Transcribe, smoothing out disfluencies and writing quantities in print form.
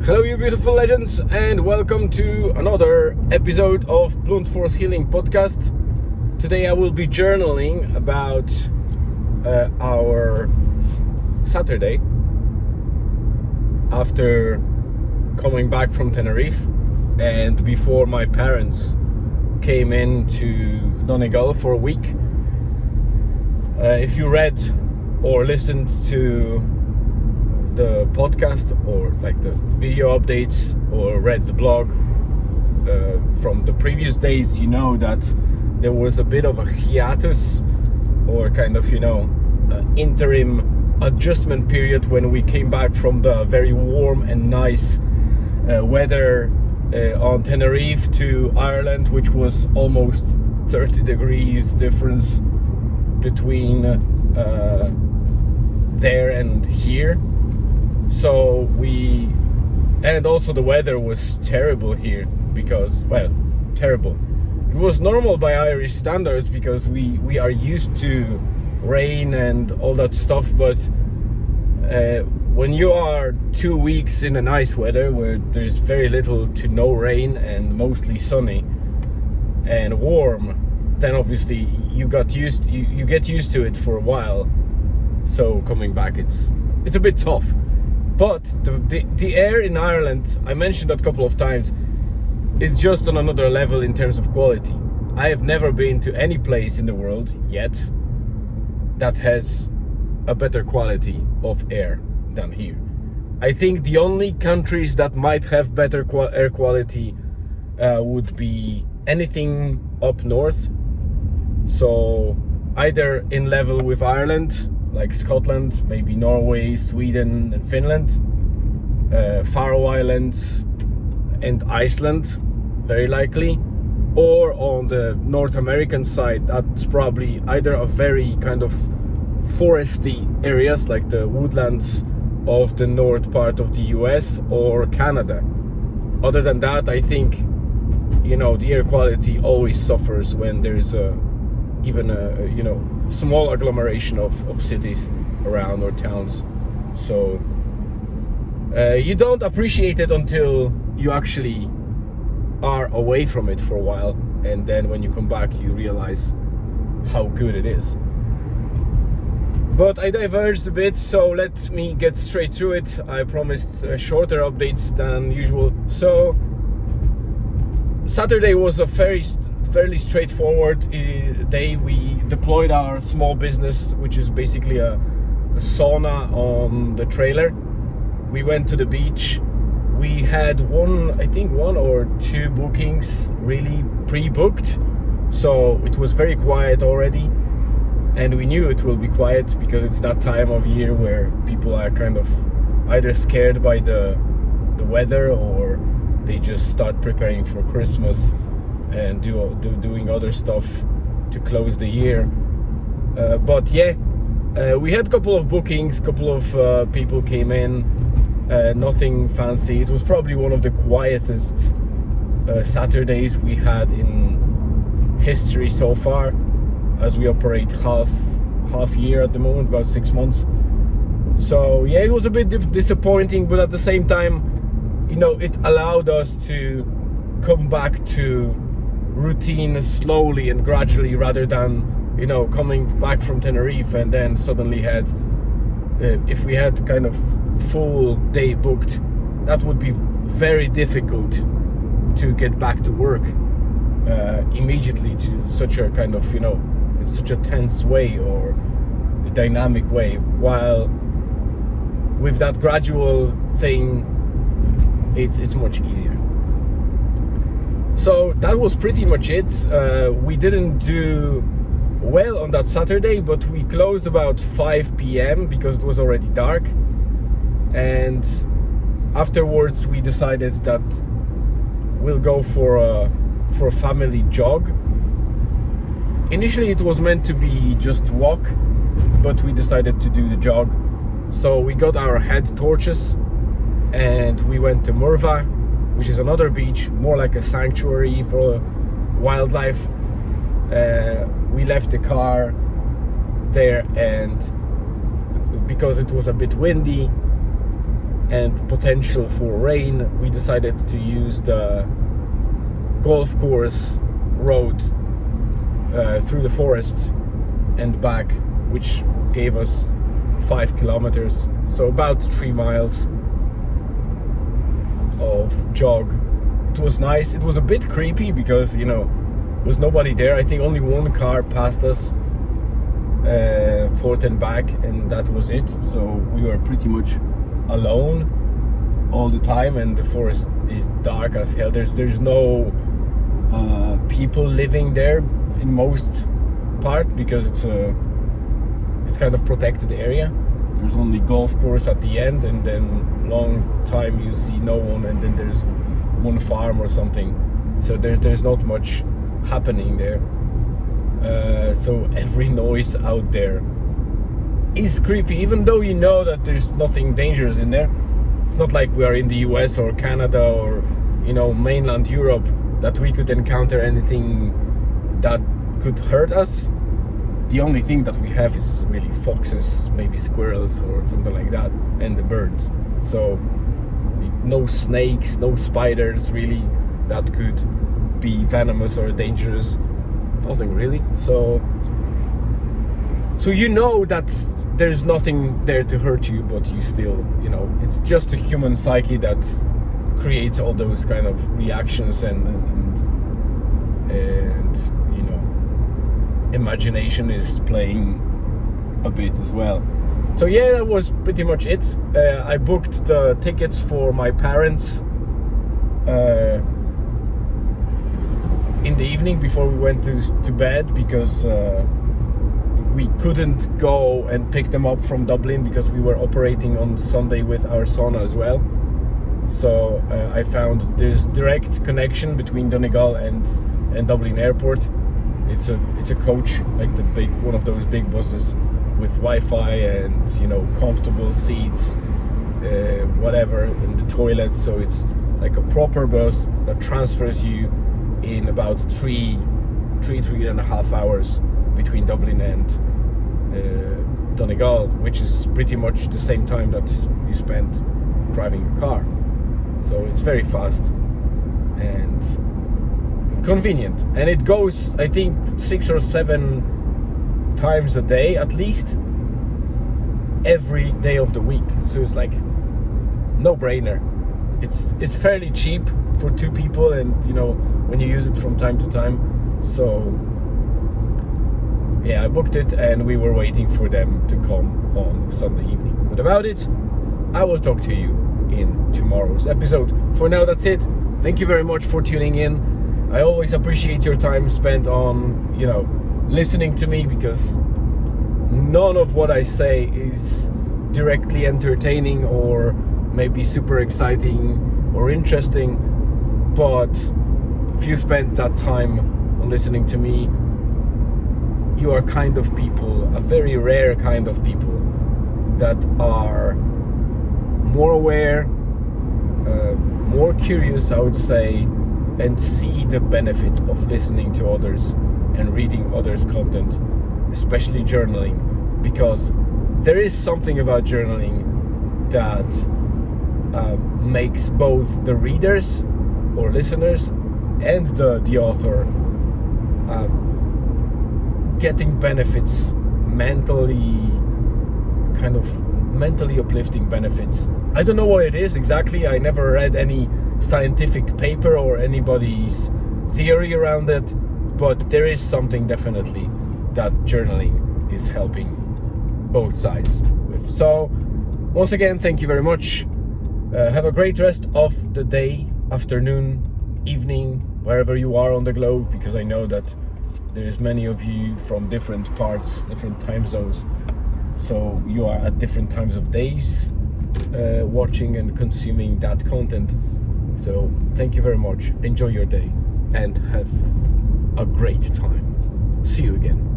Hello you beautiful legends, and welcome to another episode of Blunt Force Healing Podcast. Today I will be journaling about our Saturday after coming back from Tenerife and before my parents came in to Donegal for a week. If you read or listened to the podcast or like the video updates or read the blog from the previous days, you know that there was a bit of a hiatus or kind of, interim adjustment period when we came back from the very warm and nice weather on Tenerife to Ireland, which was almost 30 degrees difference between there and here. So and also the weather was terrible here because, terrible. It was normal by Irish standards because we are used to rain and all that stuff, but when you are 2 weeks in the nice weather where there's very little to no rain and mostly sunny and warm, then obviously you get used to it for a while. So coming back, it's a bit tough. But the air in Ireland, I mentioned that a couple of times, is just on another level in terms of quality. I have never been to any place in the world yet that has a better quality of air than here. I think the only countries that might have better air quality would be anything up north. So either in level with Ireland, like Scotland, maybe Norway, Sweden and Finland, Faroe Islands and Iceland, very likely, or on the North American side, that's probably either a very kind of foresty areas like the woodlands of the north part of the US or Canada. Other than that, I think, the air quality always suffers when there is even a small agglomeration of cities around or towns. So you don't appreciate it until you actually are away from it for a while, and then when you come back you realize how good it is. But I diverged a bit, so let me get straight through it. I promised shorter updates than usual. So Saturday was a fairly straightforward day. We deployed our small business, which is basically a sauna on the trailer. We went to the beach. We had one or two bookings really pre-booked, so it was very quiet already, and we knew it will be quiet because it's that time of year where people are kind of either scared by the weather or they just start preparing for Christmas and doing other stuff to close the year. We had a couple of bookings, couple of people came in, nothing fancy. It was probably one of the quietest Saturdays we had in history so far, as we operate half year at the moment, about 6 months. So it was a bit disappointing, but at the same time, it allowed us to come back to routine slowly and gradually, rather than coming back from Tenerife and then suddenly if we had kind of full day booked, that would be very difficult to get back to work immediately to such a kind of in such a tense way or a dynamic way, while with that gradual thing it's much easier. So that was pretty much it. We didn't do well on that Saturday, but we closed about 5 p.m. because it was already dark, and afterwards we decided that we'll go for a family jog. Initially it was meant to be just walk, but we decided to do the jog. So we got our head torches and we went to Murva, which is another beach, more like a sanctuary for wildlife. We left the car there, and because it was a bit windy and potential for rain, we decided to use the golf course road through the forests and back, which gave us 5 kilometers, so about 3 miles of jog. It was nice. It was a bit creepy because, there was nobody there. I think only one car passed us forth and back, and that was it. So we were pretty much alone all the time, and the forest is dark as hell. There's no people living there in most part, because it's kind of protected area. There's only golf course at the end, and then long time you see no one, and then there's one farm or something. So there's not much happening there. So every noise out there is creepy, even though you know that there's nothing dangerous in there. It's not like we are in the US or Canada or mainland Europe that we could encounter anything that could hurt us. The only thing that we have is really foxes, maybe squirrels or something like that, and the birds. So no snakes, no spiders really that could be venomous or dangerous. Nothing really. So that there's nothing there to hurt you, but you still, it's just a human psyche that creates all those kind of reactions and imagination is playing a bit as well. So yeah, that was pretty much it. I booked the tickets for my parents in the evening before we went to bed, because we couldn't go and pick them up from Dublin because we were operating on Sunday with our sauna as well. So I found there's direct connection between Donegal and Dublin Airport. It's a coach, like one of those big buses with Wi-Fi and comfortable seats, whatever, and the toilets. So it's like a proper bus that transfers you in about three and a half hours between Dublin and Donegal, which is pretty much the same time that you spend driving a car. So it's very fast and convenient, and it goes, I think, 6 or 7 times a day at least, every day of the week. So it's like no brainer. It's fairly cheap for 2 people, and when you use it from time to time. So yeah, I booked it, and we were waiting for them to come on Sunday evening. But about it, I will talk to you in tomorrow's episode. For now, that's it. Thank you very much for tuning in. I always appreciate your time spent on, listening to me, because none of what I say is directly entertaining or maybe super exciting or interesting. But if you spend that time on listening to me, you are kind of people, a very rare kind of people, that are more aware, more curious, I would say, and see the benefit of listening to others and reading others' content, especially journaling, because there is something about journaling that makes both the readers or listeners and the author getting benefits, mentally uplifting benefits. I don't know what it is exactly. I never read any scientific paper or anybody's theory around it, but there is something definitely that journaling is helping both sides with. So once again, thank you very much. Have a great rest of the day, afternoon, evening, wherever you are on the globe, because I know that there's many of you from different parts, different time zones, so you are at different times of days watching and consuming that content. So thank you very much. Enjoy your day and have a great time. See you again.